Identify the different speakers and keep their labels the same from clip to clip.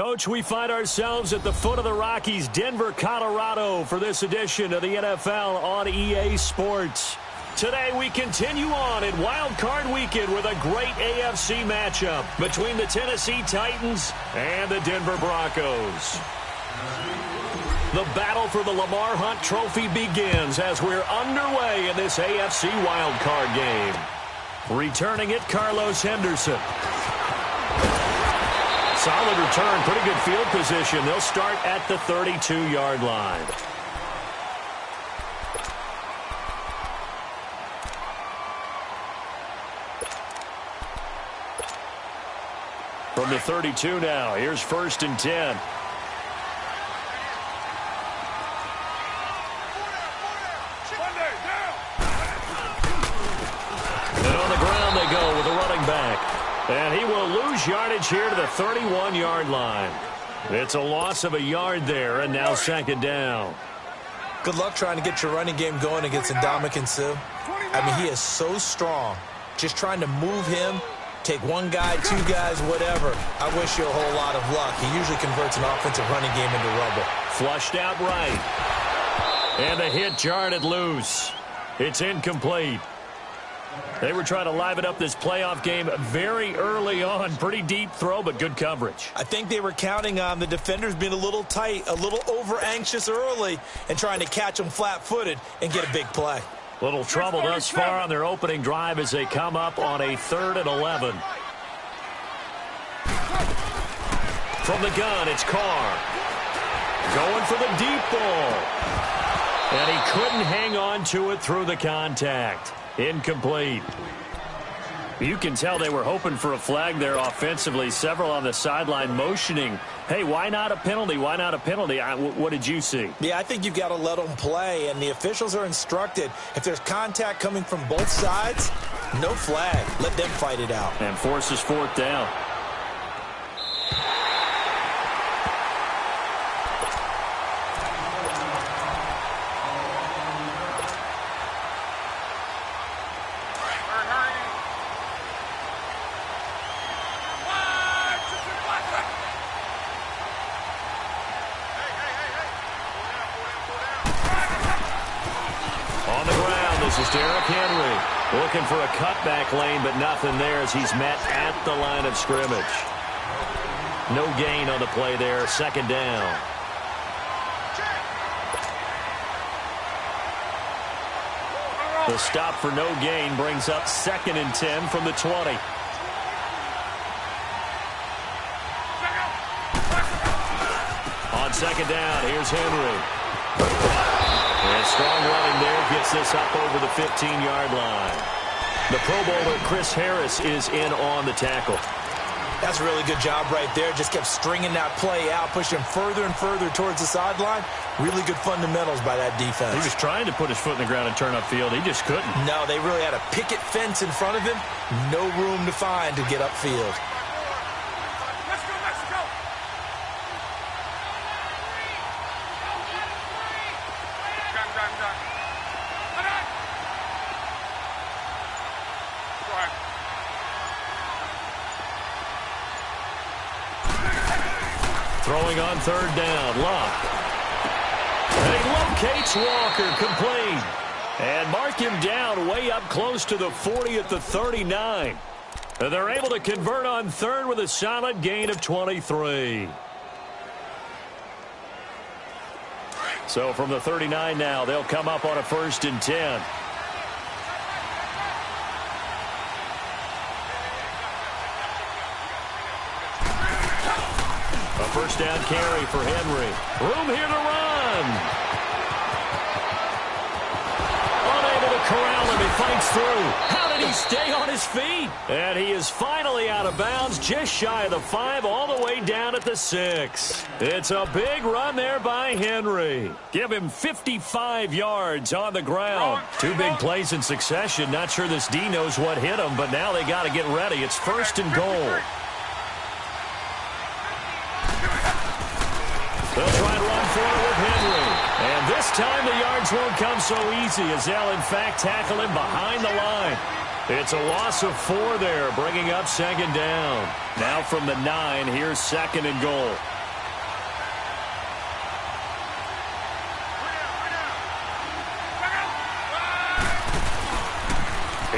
Speaker 1: Coach. We find ourselves at the foot of the Rockies, Denver, Colorado, for this edition of the NFL on EA Sports. Today we continue on in Wild Card Weekend with a great AFC matchup between the Tennessee Titans and the Denver Broncos. The battle for the Lamar Hunt Trophy begins as we're underway in this AFC Wild Card game. Returning it, Carlos Henderson. Solid return, pretty good field position. They'll start at the 32-yard line. From the 32 now, here's 1st and 10. And on the ground they go with a running back. And he will lose yardage here to the 31-yard line. It's a loss of a yard there, and now 2nd down.
Speaker 2: Good luck trying to get your running game going against Ndamukong Suh. I mean, he is so strong. Just trying to move him, take one guy, two guys, whatever. I wish you a whole lot of luck. He usually converts an offensive running game into rubble.
Speaker 1: Flushed out right. And the hit jarred it loose. It's incomplete. They were trying to liven up this playoff game very early on. Pretty deep throw, but good coverage.
Speaker 2: I think they were counting on the defenders being a little tight, a little over-anxious early, and trying to catch them flat-footed and get a big play.
Speaker 1: Little trouble thus far on their opening drive as they come up on a 3rd and 11. From the gun, it's Carr. Going for the deep ball. And he couldn't hang on to it through the contact. Incomplete. You can tell they were hoping for a flag there offensively. Several on the sideline motioning, hey, why not a penalty? Why not a penalty? What did you see?
Speaker 2: Yeah, I think you've got to let them play, and the officials are instructed. If there's contact coming from both sides, no flag. Let them fight it out.
Speaker 1: And forces 4th down. Looking for a cutback lane, but nothing there as he's met at the line of scrimmage. No gain on the play there. 2nd down. The stop for no gain brings up 2nd and 10 from the 20. On 2nd down, here's Henry. And strong running there gets this up over the 15-yard line. The Pro Bowler Chris Harris is in on the tackle.
Speaker 2: That's a really good job right there. Just kept stringing that play out, pushing him further and further towards the sideline. Really good fundamentals by that defense.
Speaker 1: He was trying to put his foot in the ground and turn upfield. He just couldn't.
Speaker 2: No, they really had a picket fence in front of him. No room to find to get upfield.
Speaker 1: Throwing on 3rd down, Luck. And he locates Walker, complete. And mark him down way up close to the 40 at the 39. And they're able to convert on 3rd with a solid gain of 23. So from the 39 now, they'll come up on a 1st and 10. First down carry for Henry. Room here to run. Unable to corral him. He fights through. How did he stay on his feet? And he is finally out of bounds, just shy of the 5, all the way down at the 6. It's a big run there by Henry. Give him 55 yards on the ground. 2 big plays in succession. Not sure this D knows what hit him, but now they got to get ready. It's 1st and goal. They'll try to run for it with Henry. And this time the yards won't come so easy as they'll, in fact, tackle him behind the line. It's a loss of 4 there, bringing up second down. Now from the 9, here's second and goal.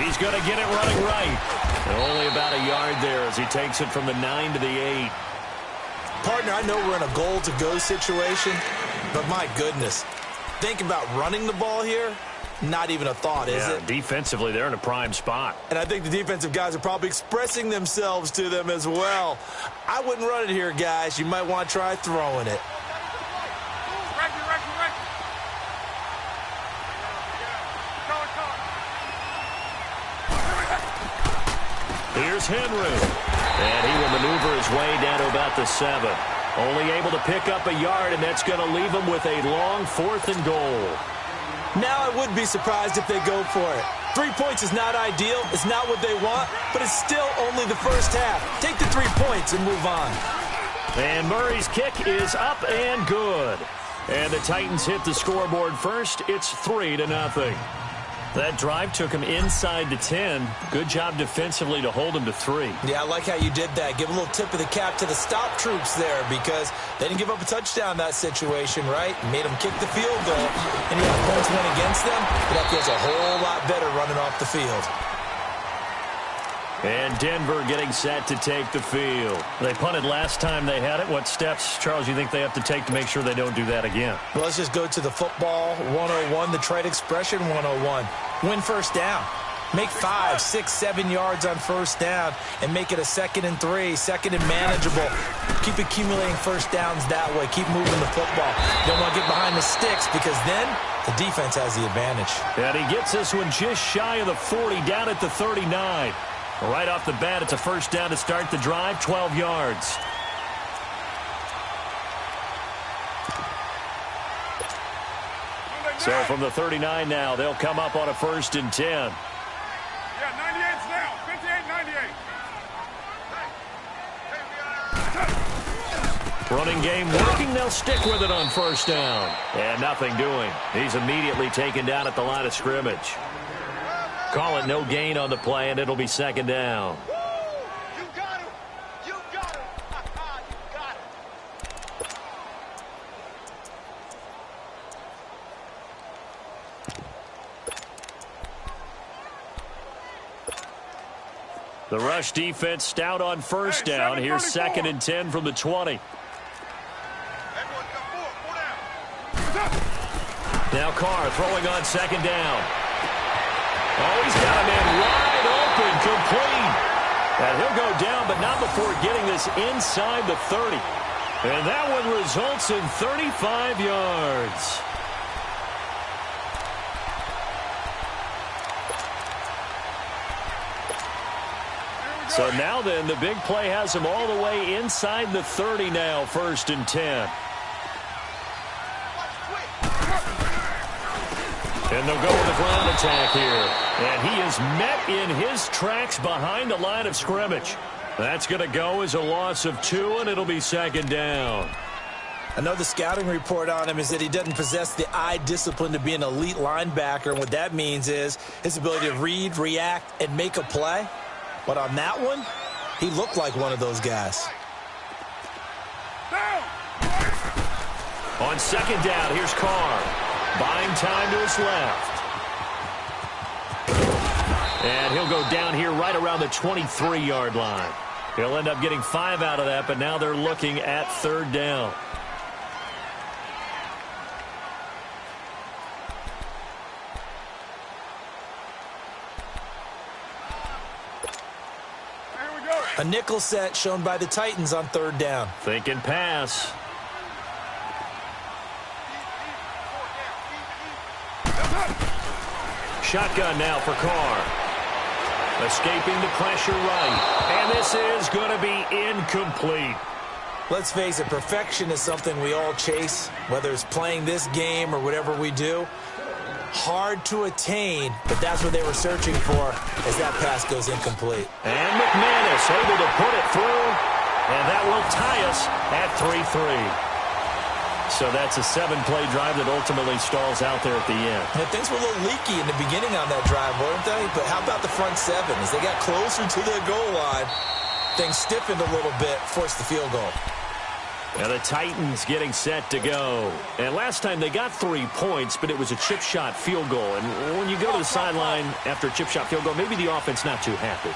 Speaker 1: He's going to get it running right. And only about a yard there as he takes it from the 9 to the 8.
Speaker 2: Partner, I know we're in a goal-to-go situation, but my goodness, think about running the ball here. Not even a thought, is it?
Speaker 1: Defensively, they're in a prime spot.
Speaker 2: And I think the defensive guys are probably expressing themselves to them as well. I wouldn't run it here, guys. You might want to try throwing it.
Speaker 1: Here's Henry. And he will maneuver his way down to about the 7. Only able to pick up a yard, and that's going to leave him with a long 4th and goal.
Speaker 2: Now I would be surprised if they go for it. 3 points is not ideal. It's not what they want, but it's still only the first half. Take the 3 points and move on.
Speaker 1: And Murray's kick is up and good. And the Titans hit the scoreboard first. It's 3-0. That drive took him inside the 10. Good job defensively to hold him to 3.
Speaker 2: Yeah, I like how you did that. Give a little tip of the cap to the stop troops there because they didn't give up a touchdown in that situation, right? Made them kick the field goal, and you have points went against them, but that feels a whole lot better running off the field.
Speaker 1: And Denver getting set to take the field. They punted last time they had it. What steps, Charles, you think they have to take to make sure they don't do that again?
Speaker 2: Well, let's just go to the football 101, the trade expression 101. Win first down. Make 5, 6, 7 yards on first down and make it a 2nd and 3, 2nd and manageable. Keep accumulating first downs that way. Keep moving the football. You don't want to get behind the sticks because then the defense has the advantage.
Speaker 1: And he gets this one just shy of the 40, down at the 39. Right off the bat, it's a first down to start the drive, 12 yards. So from the 39 now, they'll come up on a 1st and 10.
Speaker 3: Yeah, 98's now. 58-98.
Speaker 1: Running game working. They'll stick with it on first down. And nothing doing. He's immediately taken down at the line of scrimmage. Call it no gain on the play, and it'll be second down.
Speaker 3: You got him. You got him. You got him.
Speaker 1: The rush defense stout on first down. Here's 2nd and 10 from the 20. Now Carr throwing on 2nd down. Oh, he's got a man wide open, complete. And he'll go down, but not before getting this inside the 30. And that one results in 35 yards. So now then, the big play has him all the way inside the 30 now, 1st and 10. And they'll go with the ground attack here. And he is met in his tracks behind the line of scrimmage. That's going to go as a loss of 2, and it'll be second down.
Speaker 2: Another scouting report on him is that he doesn't possess the eye discipline to be an elite linebacker. And what that means is his ability to read, react, and make a play. But on that one, he looked like one of those guys.
Speaker 1: On second down, here's Carr. Buying time to his left. And he'll go down here right around the 23-yard line. He'll end up getting 5 out of that, but now they're looking at 3rd down.
Speaker 2: A nickel set shown by the Titans on 3rd down.
Speaker 1: Thinking pass. Shotgun now for Carr. Escaping the pressure right. And this is going to be incomplete.
Speaker 2: Let's face it, perfection is something we all chase, whether it's playing this game or whatever we do. Hard to attain, but that's what they were searching for as that pass goes incomplete.
Speaker 1: And McManus able to put it through, and that will tie us at 3-3. So that's a 7-play drive that ultimately stalls out there at the end.
Speaker 2: Yeah, things were a little leaky in the beginning on that drive, weren't they? But how about the front seven? As they got closer to their goal line, things stiffened a little bit, forced the field goal.
Speaker 1: Now the Titans getting set to go. And last time they got 3 points, but it was a chip shot field goal. And when you go to the sideline after a chip shot field goal, maybe the offense not too happy.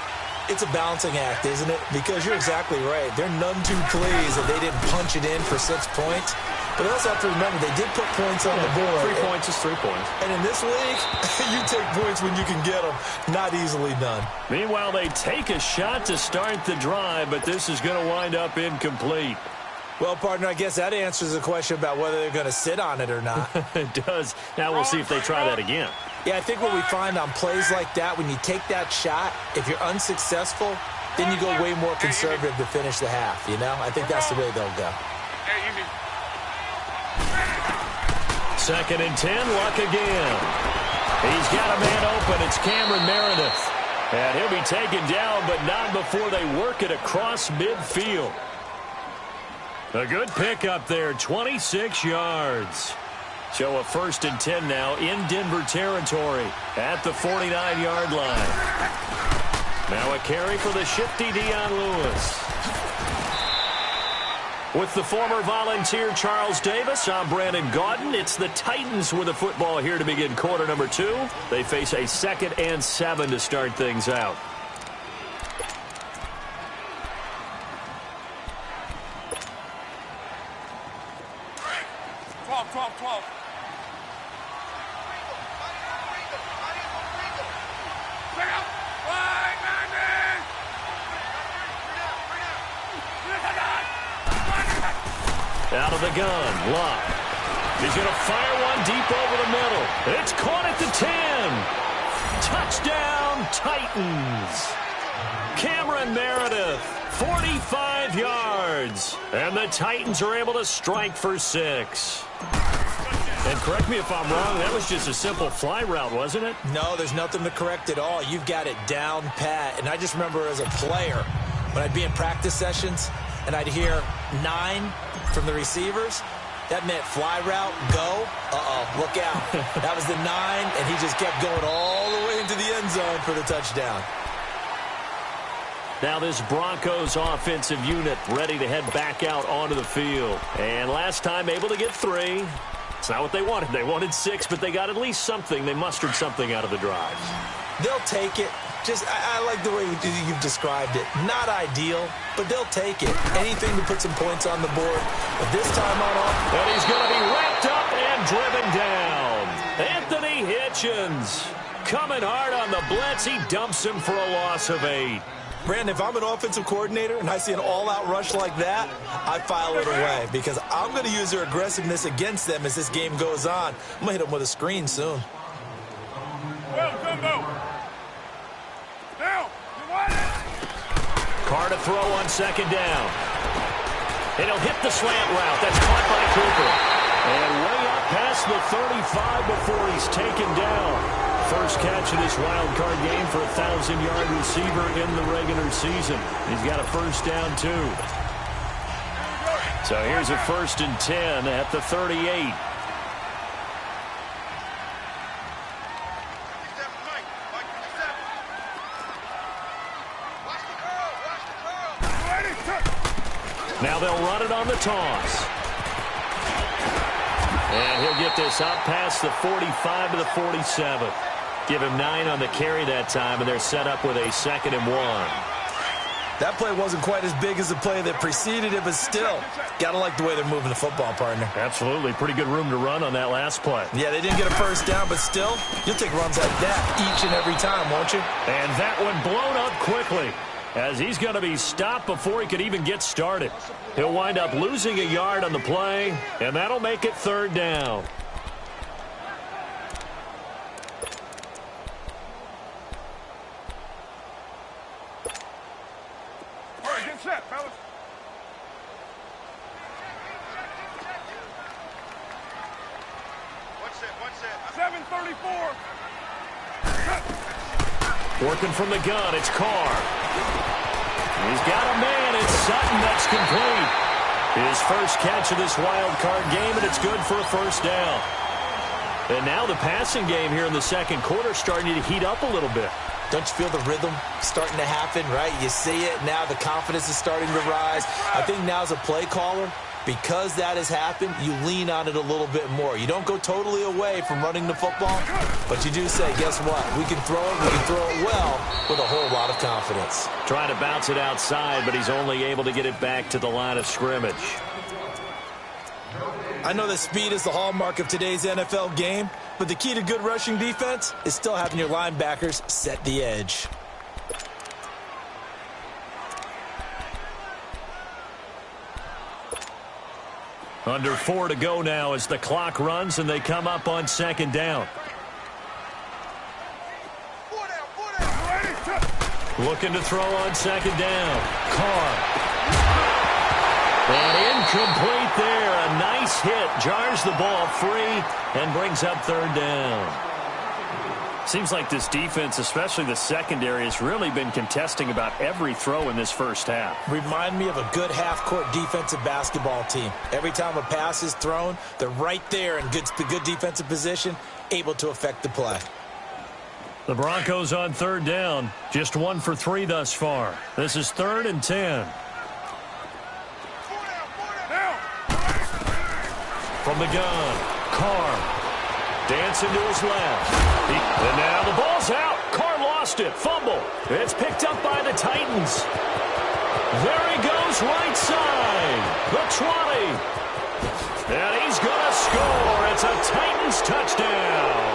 Speaker 2: It's a balancing act, isn't it? Because you're exactly right. They're none too pleased that they didn't punch it in for 6 points. But they also have to remember they did put points on the board.
Speaker 1: 3 points is 3 points.
Speaker 2: And in this league, you take points when you can get them. Not easily done.
Speaker 1: Meanwhile, they take a shot to start the drive, but this is going to wind up incomplete.
Speaker 2: Well, partner, I guess that answers the question about whether they're going to sit on it or not.
Speaker 1: It does. Now we'll see if they try that again.
Speaker 2: Yeah, I think what we find on plays like that, when you take that shot, if you're unsuccessful, then you go way more conservative to finish the half, you know? I think that's the way they'll go.
Speaker 1: 2nd and 10, Luck again. He's got a man open. It's Cameron Meredith. And he'll be taken down, but not before they work it across midfield. A good pickup there, 26 yards. So a 1st and 10 now in Denver territory at the 49-yard line. Now a carry for the shifty Dion Lewis. With the former Volunteer Charles Davis, I'm Brandon Gaudin. It's the Titans with the football here to begin quarter number 2. They face a 2nd and 7 to start things out. Out of the gun, Luck. He's going to fire one deep over the middle. It's caught at the 10. Touchdown, Titans. Cameron Meredith, 45 yards. And the Titans are able to strike for 6. And correct me if I'm wrong, that was just a simple fly route, wasn't it?
Speaker 2: No, there's nothing to correct at all. You've got it down pat. And I just remember as a player, when I'd be in practice sessions and I'd hear 9 from the receivers, that meant fly route, go. Look out. That was the 9, and he just kept going all the way into the end zone for the touchdown.
Speaker 1: Now this Broncos offensive unit ready to head back out onto the field. And last time able to get 3. It's not what they wanted. They wanted 6, but they got at least something. They mustered something out of the drives.
Speaker 2: They'll take it. I like the way you've described it. Not ideal, but they'll take it. Anything to put some points on the board. But this time on off.
Speaker 1: And he's going to be wrapped up and driven down. Anthony Hitchens coming hard on the blitz. He dumps him for a loss of 8.
Speaker 2: Brandon, if I'm an offensive coordinator and I see an all-out rush like that, I file it away because I'm going to use their aggressiveness against them as this game goes on. I'm going to hit them with a screen soon.
Speaker 1: Carr to throw on 2nd down. And he'll hit the slant route. That's caught by Cooper. And way up past the 35 before he's taken down. First catch of this wild card game for a 1,000-yard receiver in the regular season. He's got a 1st down, too. So here's a 1st and 10 at the 38. Now they'll run it on the toss. And he'll get this out past the 45 to the 47. Give him 9 on the carry that time, and they're set up with a 2nd and 1.
Speaker 2: That play wasn't quite as big as the play that preceded it, but still, got to like the way they're moving the football, partner.
Speaker 1: Absolutely. Pretty good room to run on that last play.
Speaker 2: Yeah, they didn't get a 1st down, but still, you'll take runs like that each and every time, won't you?
Speaker 1: And that one blown up quickly, as he's going to be stopped before he could even get started. He'll wind up losing a yard on the play, and that'll make it 3rd down.
Speaker 4: All right, get set, fellas. What's that? 7:34.
Speaker 1: Working from the gun, it's Carr. He's got a man, it's Sutton, that's complete. His first catch of this wild card game, and it's good for a first down. And now the passing game here in the second quarter starting to heat up a little bit.
Speaker 2: Don't you feel the rhythm starting to happen, right? You see it now. The confidence is starting to rise. I think now as a play caller, because that has happened, you lean on it a little bit more. You don't go totally away from running the football, but you do say, guess what? We can throw it. We can throw it well with a whole lot of confidence.
Speaker 1: Trying to bounce it outside, but he's only able to get it back to the line of scrimmage.
Speaker 2: I know that speed is the hallmark of today's NFL game, but the key to good rushing defense is still having your linebackers set the edge.
Speaker 1: Under 4 to go now as the clock runs and they come up on second down. Looking to throw on second down. Carr. And incomplete there. A nice hit. Jars the ball free and brings up third down. Seems like this defense, especially the secondary, has really been contesting about every throw in this first half.
Speaker 2: Remind me of a good half-court defensive basketball team. Every time a pass is thrown, they're right there in good defensive position, able to affect the play.
Speaker 1: The Broncos on third down, just 1 for 3 thus far. This is 3rd and 10. From the gun, Carr. Dancing to his left. And now the ball's out. Carr lost it. Fumble. It's picked up by the Titans. There he goes right side. The 20. And he's going to score. It's a Titans touchdown.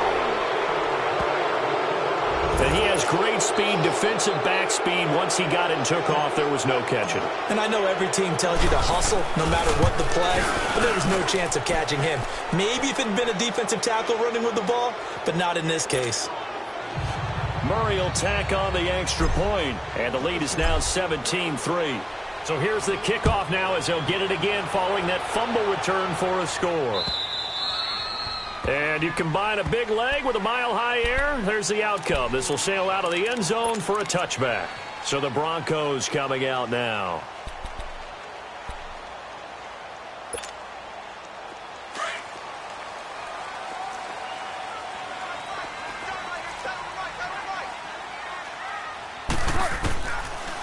Speaker 1: And he has great speed, defensive back speed. Once he got it and took off, there was no catching it.
Speaker 2: And I know every team tells you to hustle no matter what the play, but there was no chance of catching him. Maybe if it had been a defensive tackle running with the ball, but not in this case.
Speaker 1: Murray will tack on the extra point, and the lead is now 17-3. So here's the kickoff now as they'll get it again following that fumble return for a score. And you combine a big leg with a mile-high air, there's the outcome. This will sail out of the end zone for a touchback. So the Broncos coming out now.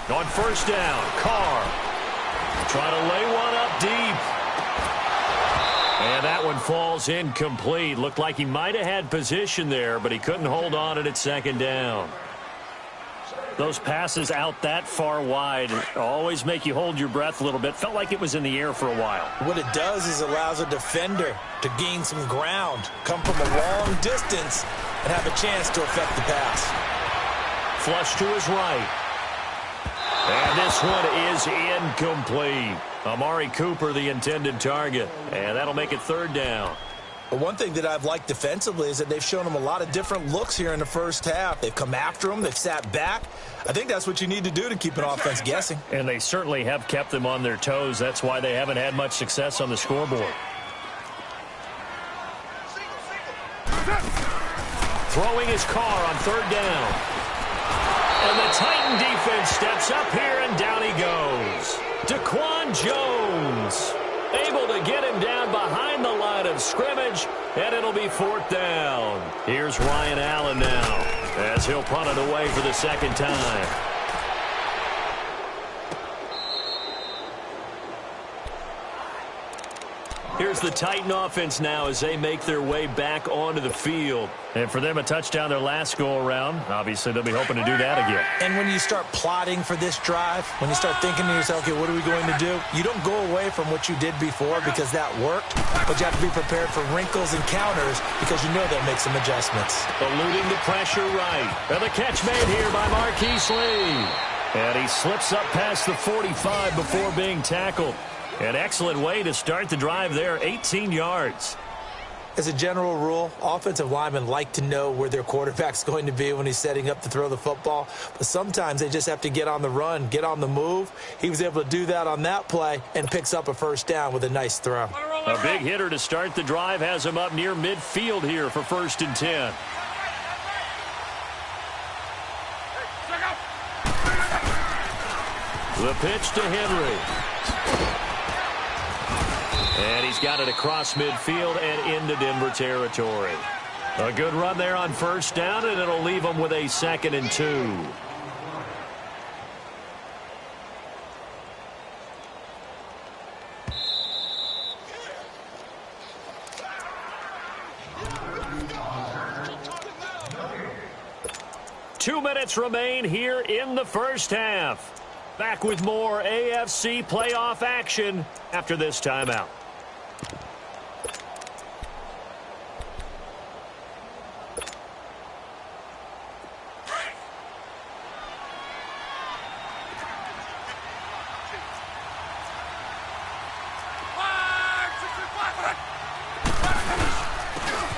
Speaker 1: On first down, Carr trying to lay one up deep. And that one falls incomplete. Looked like he might have had position there, but he couldn't hold on it at second down. Those passes out that far wide always make you hold your breath a little bit. Felt like it was in the air for a while.
Speaker 2: What it does is allows a defender to gain some ground, come from a long distance, and have a chance to affect the pass.
Speaker 1: Flush to his right. And this one is incomplete. Amari Cooper, the intended target. And that'll make it third down.
Speaker 2: But one thing that I've liked defensively is that they've shown him a lot of different looks here in the first half. They've come after him. They've sat back. I think that's what you need to do to keep an offense guessing.
Speaker 1: And they certainly have kept them on their toes. That's why they haven't had much success on the scoreboard. Throwing his Carr on third down. And the Titan defense steps up here, and down he goes. Daquan Jones able to get him down behind the line of scrimmage, and it'll be fourth down. Here's Ryan Allen now as he'll punt it away for the second time. Here's the Titan offense now as they make their way back onto the field. And for them, a touchdown their last go-around. Obviously, they'll be hoping to do that again.
Speaker 2: And when you start plotting for this drive, when you start thinking to yourself, okay, what are we going to do? You don't go away from what you did before because that worked, but you have to be prepared for wrinkles and counters because you know they'll make some adjustments.
Speaker 1: Eluding the pressure right. And the catch made here by Marquise Lee. And he slips up past the 45 before being tackled. An excellent way to start the drive there, 18 yards.
Speaker 2: As a general rule, offensive linemen like to know where their quarterback's going to be when he's setting up to throw the football. But sometimes they just have to get on the run, get on the move. He was able to do that on that play and picks up a first down with a nice throw.
Speaker 1: A big hitter to start the drive has him up near midfield here for 1st and 10. The pitch to Henry. And he's got it across midfield and into Denver territory. A good run there on first down, and it'll leave them with a 2nd and 2. Two minutes remain here in the first half. Back with more AFC playoff action after this timeout.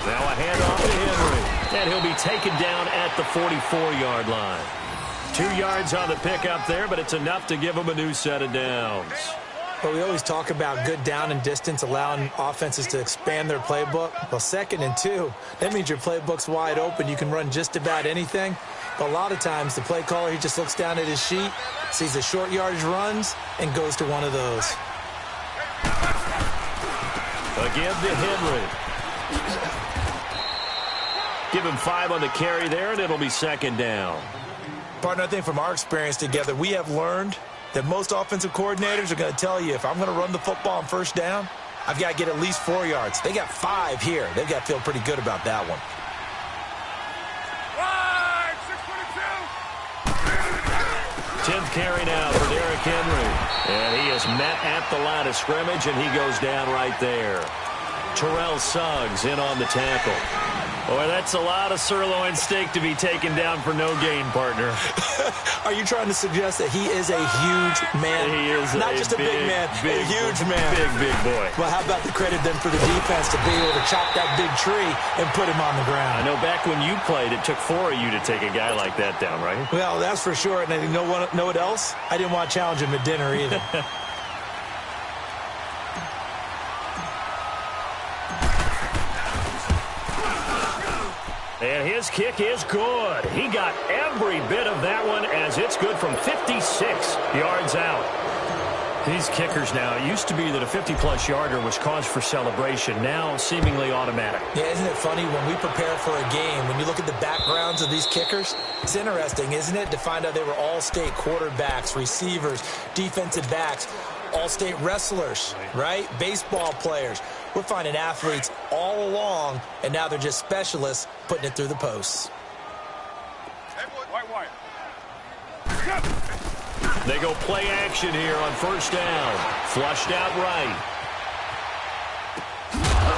Speaker 1: Now a handoff to Henry, and he'll be taken down at the 44-yard line. 2 yards on the pickup there, but it's enough to give him a new set of downs.
Speaker 2: Well, we always talk about good down and distance, allowing offenses to expand their playbook. Well, 2nd and 2, that means your playbook's wide open. You can run just about anything. But a lot of times, the play caller, he just looks down at his sheet, sees the short yardage runs, and goes to one of those.
Speaker 1: Again to Henry. Give him 5 on the carry there, and it'll be 2nd down.
Speaker 2: Partner, I think from our experience together, we have learned that most offensive coordinators are going to tell you, if I'm going to run the football on first down, I've got to get at least 4 yards. They got 5 here. They've got to feel pretty good about that one.
Speaker 4: Right, 622.
Speaker 1: 10th carry now for Derrick Henry. And he is met at the line of scrimmage, and he goes down right there. Terrell Suggs in on the tackle. Boy, that's a lot of sirloin steak to be taken down for no gain, partner.
Speaker 2: Are you trying to suggest that he is a huge man?
Speaker 1: He is
Speaker 2: not just a big man, a huge man.
Speaker 1: Big boy.
Speaker 2: Well, how about the credit then for the defense to be able to chop that big tree and put him on the ground?
Speaker 1: I know back when you played, it took 4 of you to take a guy like that down, right?
Speaker 2: Well, that's for sure. And you know what else? I didn't want to challenge him at dinner either.
Speaker 1: And his kick is good. He got every bit of that one as it's good from 56 yards out. These kickers now, it used to be that a 50-plus yarder was cause for celebration. Now, seemingly automatic.
Speaker 2: Yeah, isn't it funny when we prepare for a game, when you look at the backgrounds of these kickers, it's interesting, isn't it, to find out they were all-state quarterbacks, receivers, defensive backs, all-state wrestlers, right? Baseball players. We're finding athletes all along, and now they're just specialists putting it through the posts.
Speaker 4: White.
Speaker 1: They go play action here on first down. Flushed out right.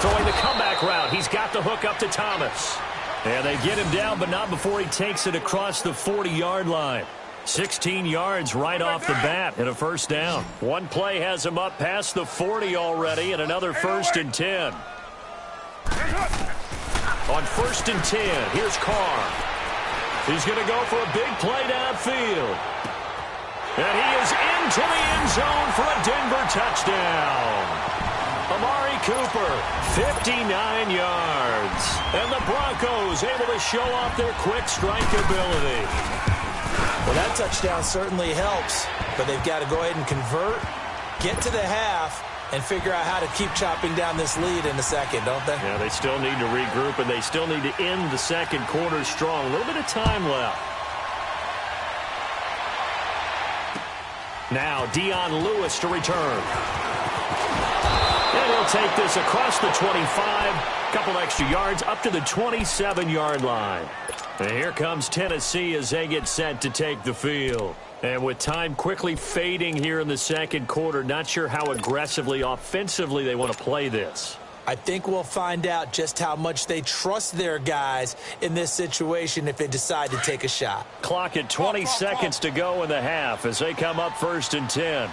Speaker 1: Throwing the comeback route. He's got the hook up to Thomas. And they get him down, but not before he takes it across the 40-yard line. 16 yards right off the bat and a first down. One play has him up past the 40 already, and another 1st and 10. On 1st and 10, here's Carr. He's going to go for a big play downfield. And he is into the end zone for a Denver touchdown. Amari Cooper, 59 yards. And the Broncos able to show off their quick strike ability.
Speaker 2: Well, that touchdown certainly helps, but they've got to go ahead and convert, get to the half, and figure out how to keep chopping down this lead in the second, don't they?
Speaker 1: Yeah, they still need to regroup, and they still need to end the second quarter strong. A little bit of time left. Now, Dion Lewis to return. And he'll take this across the 25, couple extra yards, up to the 27-yard line. And here comes Tennessee as they get set to take the field. And with time quickly fading here in the second quarter, not sure how aggressively, offensively they want to play this.
Speaker 2: I think we'll find out just how much they trust their guys in this situation if they decide to take a shot.
Speaker 1: Clock at 20 seconds to go in the half as they come up 1st and 10.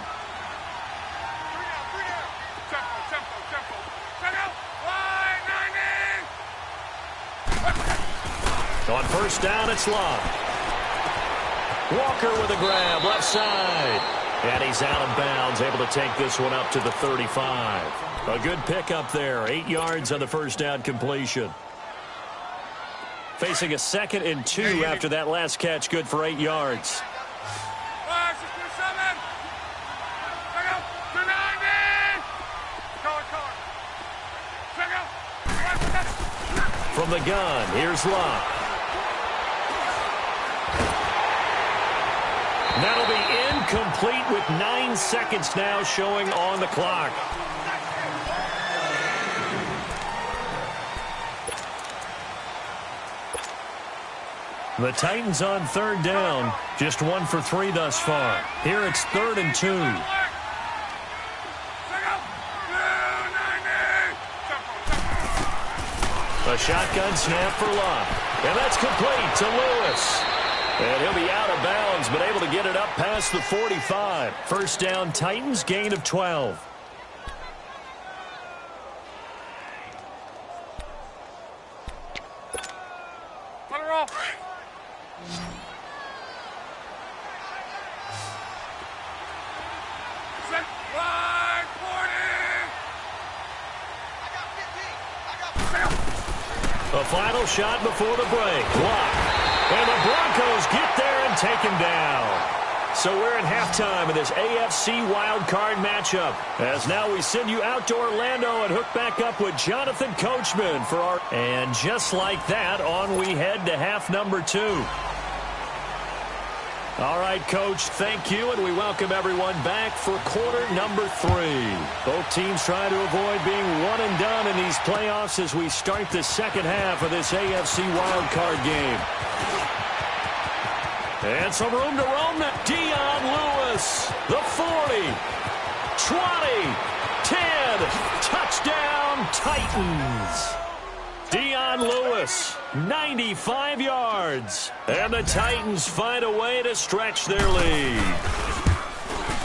Speaker 1: On first down, it's Love. Walker with a grab, left side. And he's out of bounds, able to take this one up to the 35. A good pickup there, 8 yards on the first down completion. Facing a 2nd and 2 after that last catch, good for 8 yards. from the gun. Here's Locke. That'll be incomplete with 9 seconds now showing on the clock. The Titans on third down, just 1 for 3 thus far. Here it's 3rd and 2. A shotgun snap for Locke. And that's complete to Lewis. And he'll be out of bounds, but able to get it up past the 45. First down, Titans, gain of 12.
Speaker 4: Let her off. Set, line, 40.
Speaker 1: A final shot before the break. Block. And the Broncos get there and take him down. So we're at halftime of this AFC wildcard matchup. As now we send you out to Orlando and hook back up with Jonathan Coachman for our... And just like that, on we head to half number 2. All right, Coach, thank you, and we welcome everyone back for quarter number 3. Both teams try to avoid being one and done in these playoffs as we start the second half of this AFC wildcard game. And some room to roam. Dion Lewis, the 40, 20, 10, touchdown Titans. Dion Lewis, 95 yards. And the Titans find a way to stretch their lead.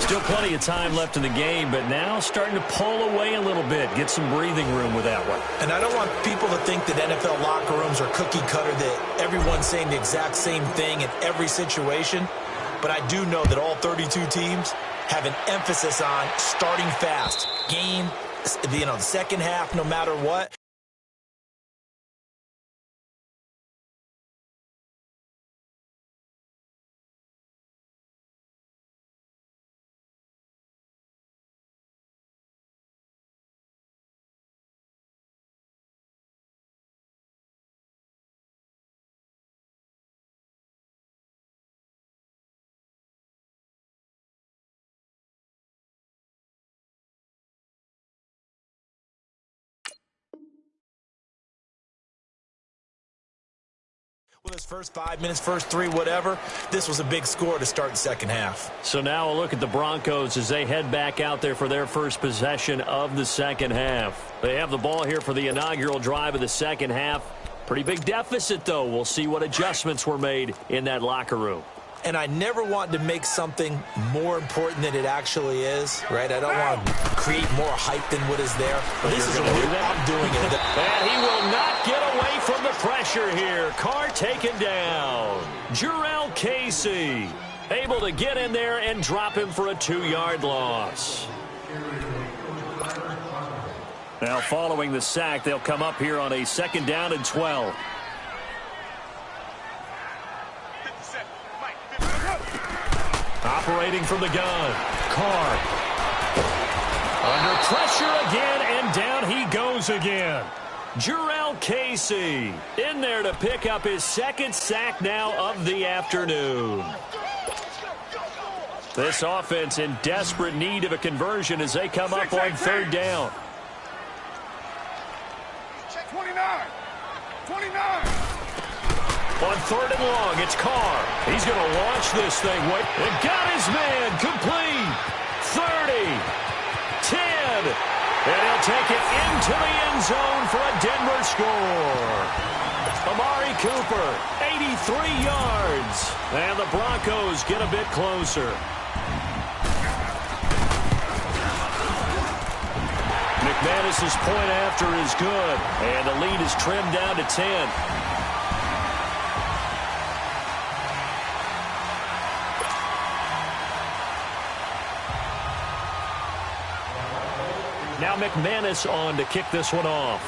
Speaker 1: Still plenty of time left in the game, but now starting to pull away a little bit. Get some breathing room with that one.
Speaker 2: And I don't want people to think that NFL locker rooms are cookie cutter, that everyone's saying the exact same thing in every situation. But I do know that all 32 teams have an emphasis on starting fast. Game, the second half, no matter what. Well, his first 5 minutes, first 3, whatever, this was a big score to start the second half.
Speaker 1: So now a look at the Broncos as they head back out there for their first possession of the second half. They have the ball here for the inaugural drive of the second half. Pretty big deficit, though. We'll see what adjustments were made in that locker room.
Speaker 2: And I never want to make something more important than it actually is, right? I don't want to create more hype than what is there. But this is what I'm doing it.
Speaker 1: And he will not get away from the pressure here. Carr taken down. Jurrell Casey able to get in there and drop him for a 2-yard loss. Now following the sack, they'll come up here on a 2nd down and 12. Operating from the gun, Carr. Under pressure again, and down he goes again. Jurrell Casey in there to pick up his 2nd sack now of the afternoon. This offense in desperate need of a conversion as they come up on 3rd down.
Speaker 4: 29.
Speaker 1: On 3rd and long, it's Carr. He's going to launch this thing. And got his man complete. 30, 10, and he'll take it into the end zone for a Denver score. Amari Cooper, 83 yards. And the Broncos get a bit closer. McManus's point after is good. And the lead is trimmed down to 10. Now McManus on to kick this one off.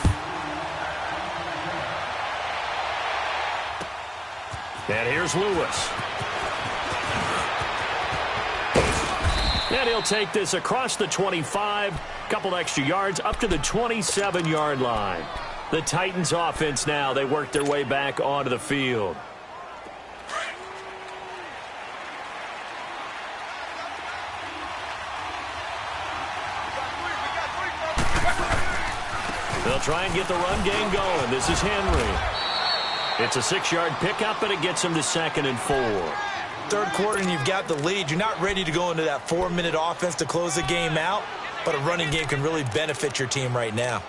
Speaker 1: And here's Lewis. And he'll take this across the 25. Couple extra yards up to the 27-yard line. The Titans offense now. They work their way back onto the field. They'll try and get the run game going. This is Henry. It's a 6-yard pickup, and it gets him to 2nd and 4.
Speaker 2: Third quarter, and you've got the lead. You're not ready to go into that 4-minute offense to close the game out, but a running game can really benefit your team right now.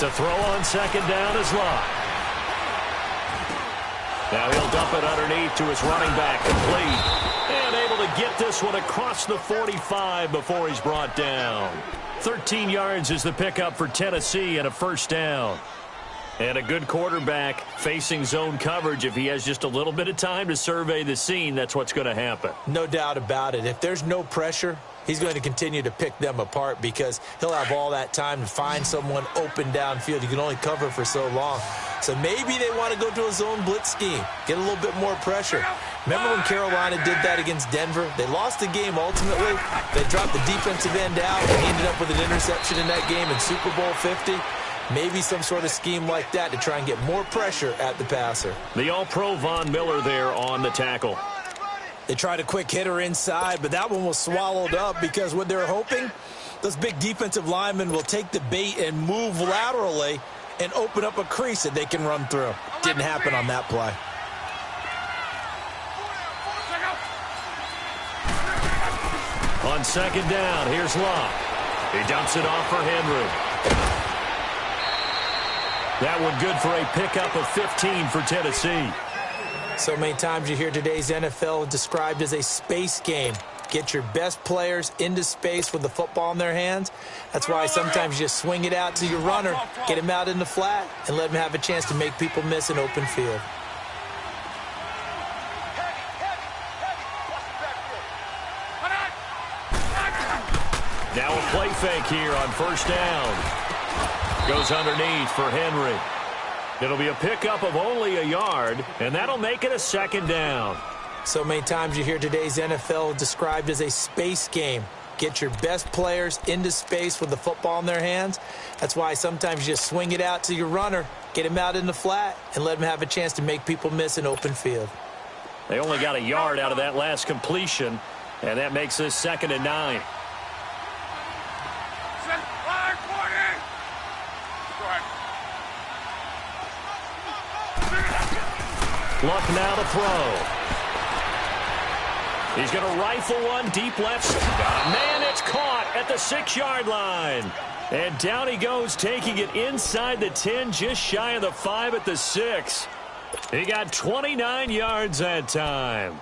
Speaker 1: To throw on 2nd down is Locke. Now he'll dump it underneath to his running back, complete. And able to get this one across the 45 before he's brought down. 13 yards is the pickup for Tennessee and a 1st down. And a good quarterback facing zone coverage. If he has just a little bit of time to survey the scene, that's what's going to happen.
Speaker 2: No doubt about it. If there's no pressure, he's going to continue to pick them apart because he'll have all that time to find someone open downfield. You can only cover for so long. So maybe they want to go to a zone blitz scheme, get a little bit more pressure. Remember when Carolina did that against Denver? They lost the game ultimately. They dropped the defensive end out and ended up with an interception in that game in Super Bowl 50. Maybe some sort of scheme like that to try and get more pressure at the passer.
Speaker 1: The All-Pro Von Miller there on the tackle.
Speaker 2: They tried a quick hitter inside, but that one was swallowed up because what they're hoping, those big defensive linemen will take the bait and move laterally and open up a crease that they can run through. Didn't happen on that play.
Speaker 1: On 2nd down, here's Locke. He dumps it off for Henry. That one good for a pickup of 15 for Tennessee.
Speaker 2: So many times you hear today's NFL described as a space game. Get your best players into space with the football in their hands. That's why sometimes you just swing it out to your runner, get him out in the flat, and let him have a chance to make people miss an open field.
Speaker 1: Now a play fake here on 1st down. Goes underneath for Henry. It'll be a pickup of only a yard, and that'll make it a 2nd down.
Speaker 2: So many times you hear today's NFL described as a space game. Get your best players into space with the football in their hands. That's why sometimes you just swing it out to your runner, get him out in the flat, and let him have a chance to make people miss an open field.
Speaker 1: They only got a yard out of that last completion, and that makes this 2nd and 9. Luck now to throw. He's going to rifle one deep left. Man, it's caught at the 6-yard line. And down he goes, taking it inside the 10, just shy of the 5 at the 6. He got 29 yards that time.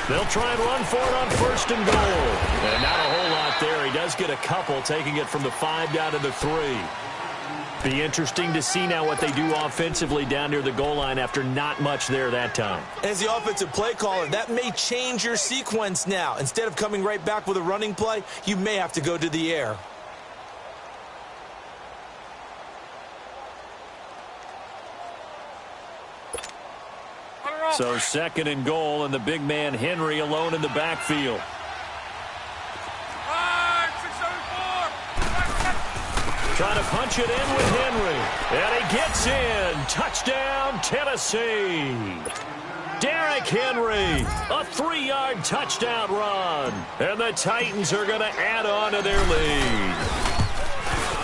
Speaker 1: They'll try and run for it on 1st and goal. And not a whole lot there. He does get a couple, taking it from the 5 down to the 3. Be interesting to see now what they do offensively down near the goal line after not much there that time.
Speaker 2: As the offensive play caller, that may change your sequence now. Instead of coming right back with a running play, you may have to go to the air.
Speaker 1: So 2nd and goal, and the big man Henry alone in the backfield. Trying to punch it in with Henry. And he gets in. Touchdown, Tennessee. Derrick Henry, a 3-yard touchdown run. And the Titans are going to add on to their lead.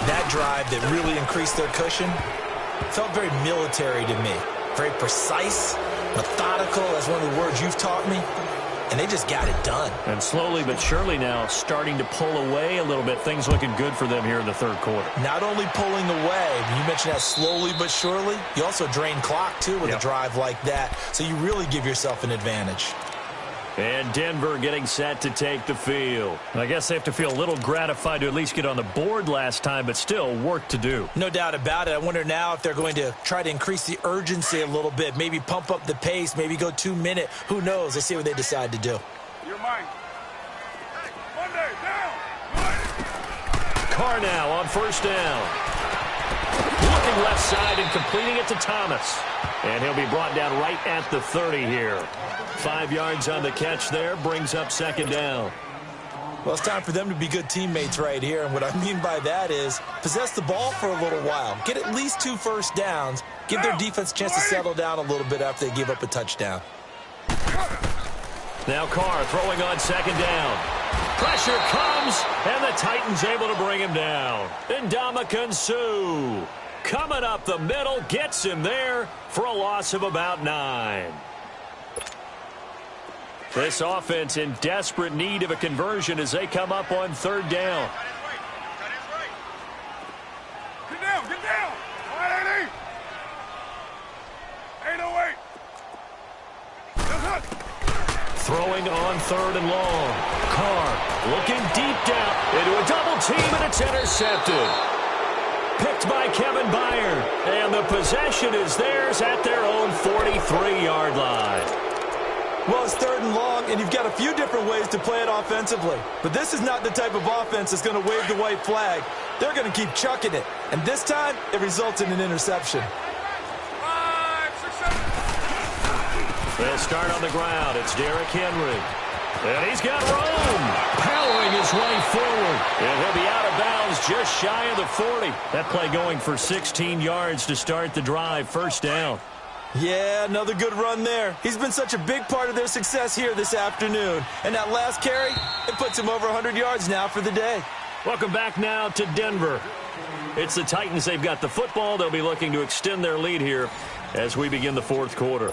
Speaker 2: That drive that really increased their cushion felt very military to me. Very precise, methodical, that's one of the words you've taught me. and they just got it done.
Speaker 1: And slowly but surely now starting to pull away a little bit. Things looking good for them here in the third quarter.
Speaker 2: Not only pulling away, you mentioned that slowly but surely, you also drain clock, too, with a drive like that. So you really give yourself an advantage.
Speaker 1: And Denver getting set to take the field. I guess they have to feel a little gratified to at least get on the board last time, but still work to do.
Speaker 2: No doubt about it. I wonder now if they're going to try to increase the urgency a little bit, maybe pump up the pace, maybe go 2-minute. Who knows? Let's see what they decide to do.
Speaker 4: You're mine. Monday, down.
Speaker 1: Carr now on first down. Looking left side and completing it to Thomas. And he'll be brought down right at the 30 here. 5 yards on the catch there, brings up second down.
Speaker 2: Well, it's time for them to be good teammates right here. And what I mean by that is possess the ball for a little while. Get at least 2 first downs. Give their defense a chance to settle down a little bit after they give up a touchdown.
Speaker 1: Now Carr throwing on second down. Pressure comes, and the Titans able to bring him down. Ndamukong Suh coming up the middle, gets him there for a loss of about 9. This offense in desperate need of a conversion as they come up on third down.
Speaker 4: Get down, get down. 180. 808. That's it.
Speaker 1: Throwing on third and long. Carr looking deep down into a double team, and it's intercepted. Picked by Kevin Byard. And the possession is theirs at their own 43-yard line.
Speaker 2: Well, it's third and long, and you've got a few different ways to play it offensively. But this is not the type of offense that's going to wave the white flag. They're going to keep chucking it. And this time, it results in an interception.
Speaker 4: 5, 6, 7.
Speaker 1: They'll start on the ground. It's Derrick Henry. And he's got room. Powering his way forward. And he'll be out of bounds just shy of the 40. That play going for 16 yards to start the drive. First down.
Speaker 2: Yeah, another good run there. He's been such a big part of their success here this afternoon. And that last carry, it puts him over 100 yards now for the day.
Speaker 1: Welcome back now to Denver. It's the Titans. They've got the football. They'll be looking to extend their lead here as we begin the fourth quarter.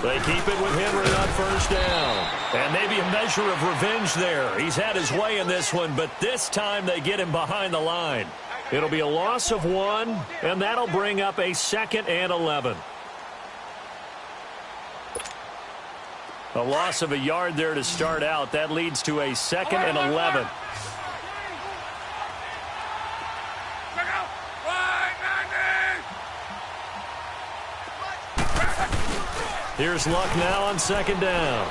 Speaker 1: They keep it with Henry on first down. And maybe a measure of revenge there. He's had his way in this one, but this time they get him behind the line. It'll be a loss of 1, and that'll bring up a 2nd and 11. A loss of a yard there to start out. That leads to a 2nd and 11.
Speaker 4: Check out. 190.
Speaker 1: Here's Luck now on second down.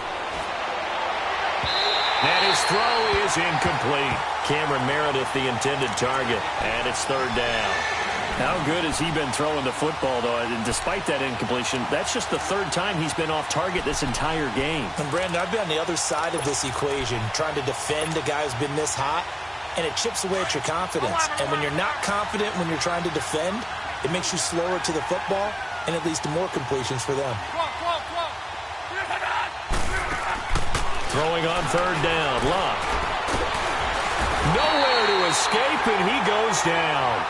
Speaker 1: And his throw is incomplete. Cameron Meredith, the intended target, and it's third down. How good has he been throwing the football, though? And despite that incompletion, that's just the third time he's been off target this entire game.
Speaker 2: And, Brandon, I've been on the other side of this equation, trying to defend a guy who's been this hot, and it chips away at your confidence. And when you're not confident when you're trying to defend, it makes you slower to the football, and it leads to more completions for them.
Speaker 1: Throwing on third down, Luck. Nowhere to escape, and he goes down.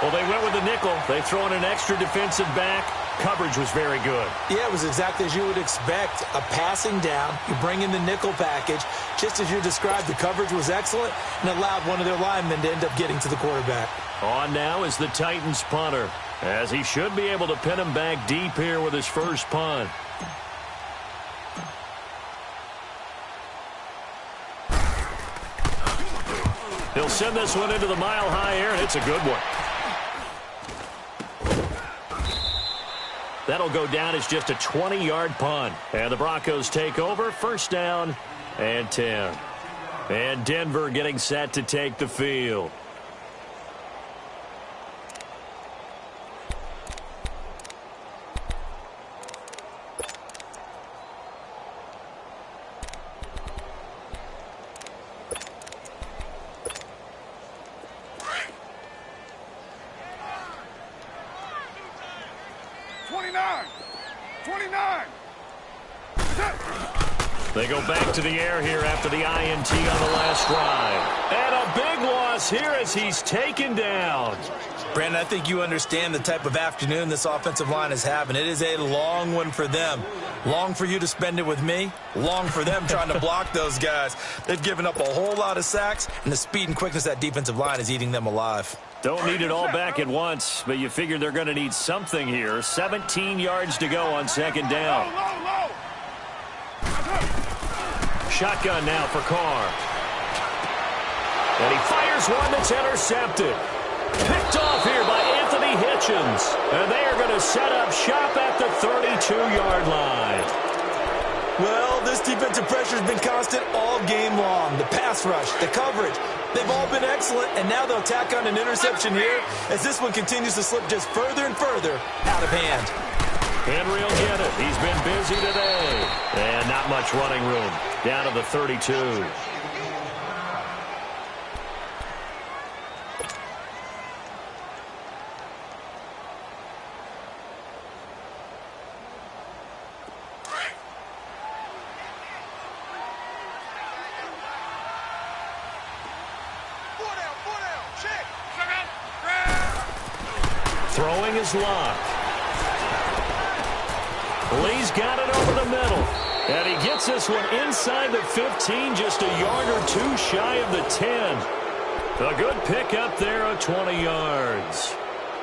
Speaker 1: Well, they went with the nickel. They throw in an extra defensive back. Coverage was very good.
Speaker 2: Yeah, it was exactly as you would expect. A passing down. You bring in the nickel package. Just as you described, the coverage was excellent and allowed one of their linemen to end up getting to the quarterback.
Speaker 1: On now is the Titans punter, as he should be able to pin him back deep here with his first punt. He'll send this one into the mile-high air, and it's a good one. That'll go down as just a 20-yard punt. And the Broncos take over, first down and 10. And Denver getting set to take the field. They go back to the air here after the INT on the last drive. And a big loss here as he's taken down.
Speaker 2: Brandon, I think you understand the type of afternoon this offensive line is having. It is a long one for them. Long for you to spend it with me. Long for them trying to block those guys. They've given up a whole lot of sacks, and the speed and quickness of that defensive line is eating them alive.
Speaker 1: Don't need it all back at once, but you figure they're going to need something here. 17 yards to go on second down. Shotgun now for Carr. And he fires one that's intercepted. Picked off here by Anthony Hitchens. And they are going to set up shop at the 32-yard line.
Speaker 2: Well, this defensive pressure has been constant all game long. The pass rush, the coverage, they've all been excellent, and now they'll tack on an interception here as this one continues to slip just further and further out of hand.
Speaker 1: Henry will get it. He's been busy today. And not much running room. Down to the 32. Throwing is locked. Lee's got it over the middle. And he gets this one inside the 15, just a yard or two shy of the 10. A good pick up there of 20 yards.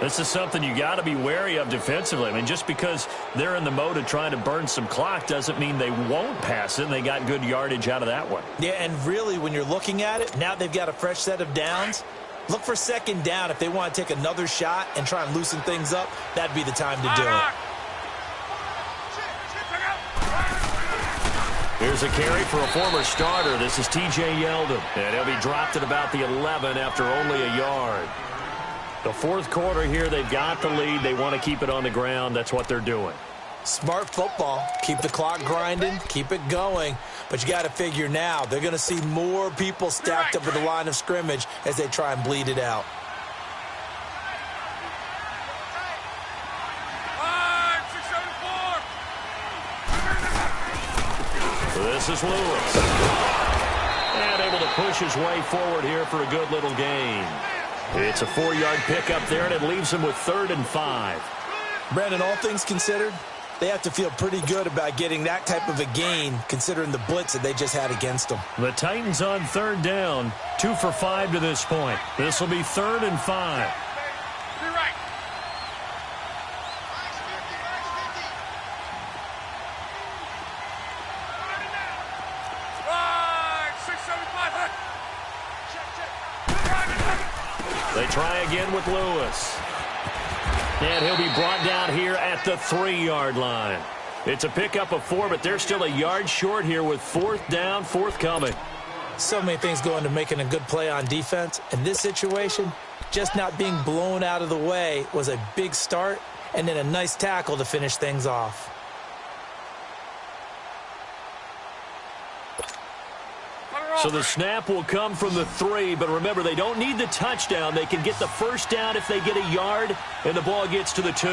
Speaker 1: This is something you got to be wary of defensively. I mean, just because they're in the mode of trying to burn some clock doesn't mean they won't pass it. And they got good yardage out of that one.
Speaker 2: Yeah, and really, when you're looking at it, now they've got a fresh set of downs. Look for second down. If they want to take another shot and try and loosen things up, that'd be the time to do it.
Speaker 1: Here's a carry for a former starter. This is T.J. Yeldon. And he'll be dropped at about the 11 after only a yard. The fourth quarter here, they've got the lead. They want to keep it on the ground. That's what they're doing.
Speaker 2: Smart football. Keep the clock grinding. Keep it going. But you got to figure now, they're going to see more people stacked up at the line of scrimmage as they try and bleed it out.
Speaker 1: This is Lewis. And able to push his way forward here for a good little gain. It's a 4-yard pickup there, and it leaves him with 3rd and 5.
Speaker 2: Brandon, all things considered, they have to feel pretty good about getting that type of a gain, considering the blitz that they just had against them.
Speaker 1: The Titans on 3rd down, 2 for 5 to this point. This will be 3rd and 5. They try again with Lewis. And he'll be brought down here at the 3-yard line. It's a pickup of 4, but they're still a yard short here with 4th down, forthcoming.
Speaker 2: So many things go into making a good play on defense. In this situation, just not being blown out of the way was a big start, and then a nice tackle to finish things off.
Speaker 1: So the snap will come from the 3, but remember, they don't need the touchdown. They can get the first down if they get a yard, and the ball gets to the 2.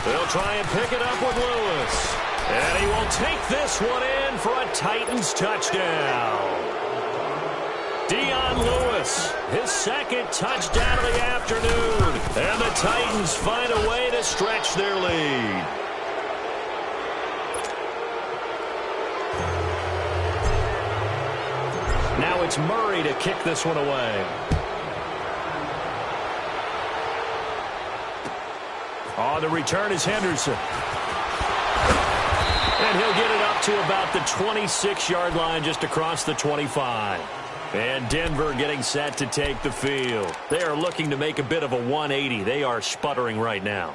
Speaker 1: They'll try and pick it up with Lewis. And he will take this one in for a Titans touchdown. Dion Lewis, his 2nd touchdown of the afternoon. And the Titans find a way to stretch their lead. Now it's Murray to kick this one away. On the return is Henderson. And he'll get it up to about the 26-yard line, just across the 25. And Denver getting set to take the field. They are looking to make a bit of a 180. They are sputtering right now.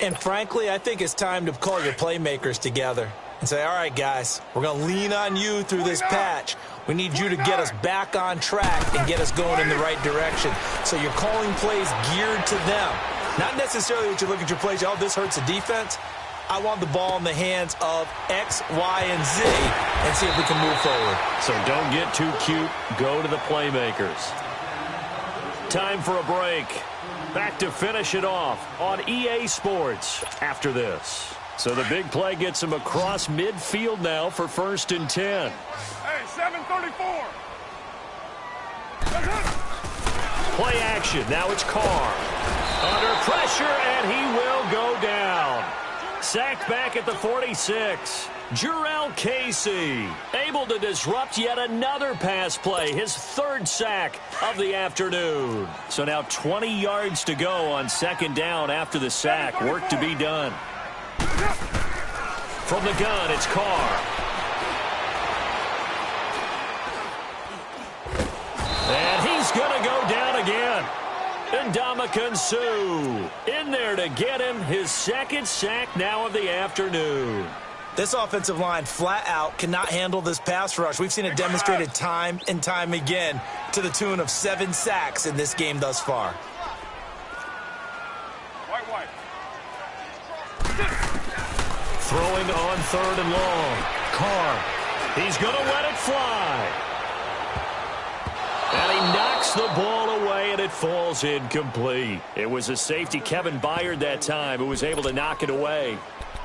Speaker 2: And frankly, I think it's time to call your playmakers together and say, all right, guys, we're going to lean on you through this patch. We need you to get us back on track and get us going in the right direction. So you're calling plays geared to them. Not necessarily that you look at your plays, oh, this hurts the defense. I want the ball in the hands of X, Y, and Z and see if we can move forward.
Speaker 1: So don't get too cute. Go to the playmakers. Time for a break. Back to finish it off on EA Sports after this. So the big play gets him across midfield now for 1st and 10.
Speaker 4: Hey, 7:34.
Speaker 1: Play action. Now it's Carr. Under pressure, and he will go down. Sacked back at the 46. Jurrell Casey able to disrupt yet another pass play, his 3rd sack of the afternoon. So now 20 yards to go on 2nd down after the sack. Work to be done. From the gun, it's Carr. And he's going to go down again. Ndamukong Suh in there to get him his 2nd sack now of the afternoon.
Speaker 2: This offensive line flat out cannot handle this pass rush. We've seen it demonstrated time and time again to the tune of 7 sacks in this game thus far.
Speaker 4: White.
Speaker 1: Throwing on 3rd and long. Carr. He's going to let it fly. And he knocks the ball away, and it falls incomplete. It was a safety, Kevin Byard, that time, who was able to knock it away.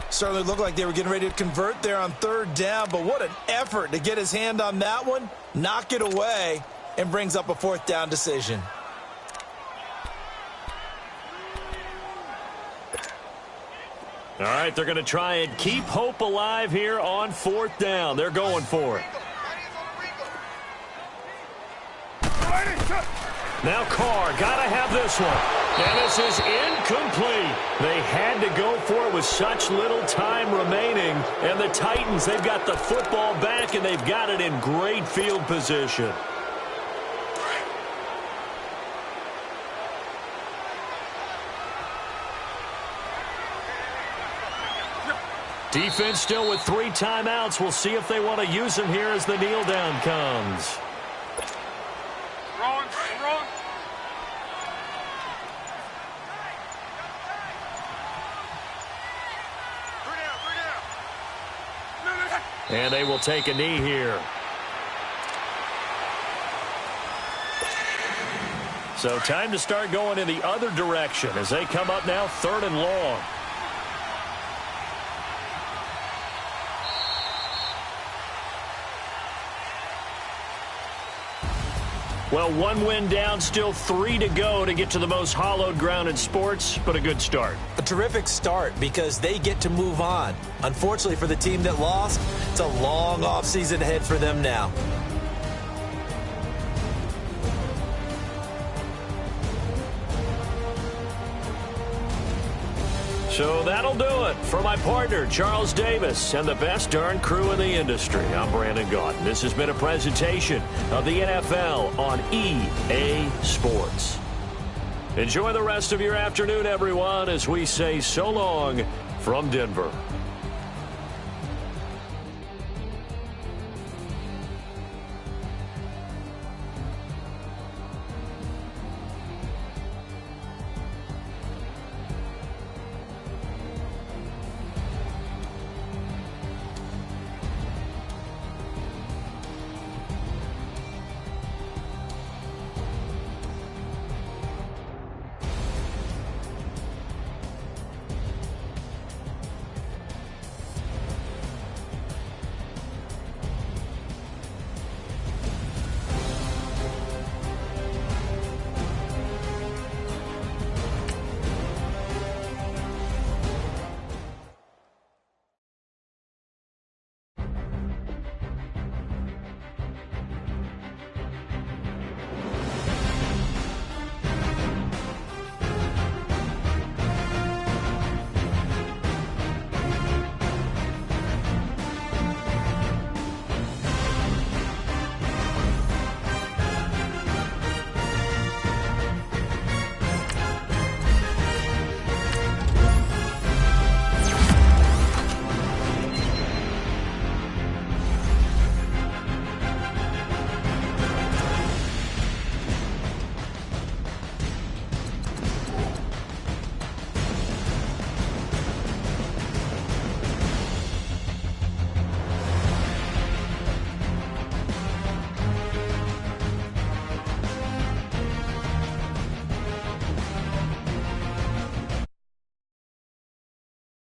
Speaker 2: Certainly looked like they were getting ready to convert there on 3rd down, but what an effort to get his hand on that one, knock it away, and brings up a 4th down decision.
Speaker 1: All right, they're going to try and keep hope alive here on 4th down. They're going for it. Now Carr, got to have this one. And this is incomplete. They had to go for it with such little time remaining. And the Titans, they've got the football back, and they've got it in great field position. Defense still with 3 timeouts. We'll see if they want to use them here as the kneel down comes.
Speaker 4: Wrong.
Speaker 1: And they will take a knee here. So time to start going in the other direction as they come up now 3rd and long. Well, 1 win down, still 3 to go to get to the most hallowed ground in sports, but a good start.
Speaker 2: A terrific start because they get to move on. Unfortunately for the team that lost, it's a long offseason ahead for them now.
Speaker 1: So that'll do it for my partner, Charles Davis, and the best darn crew in the industry. I'm Brandon Gaudin. This has been a presentation of the NFL on EA Sports. Enjoy the rest of your afternoon, everyone, as we say so long from Denver.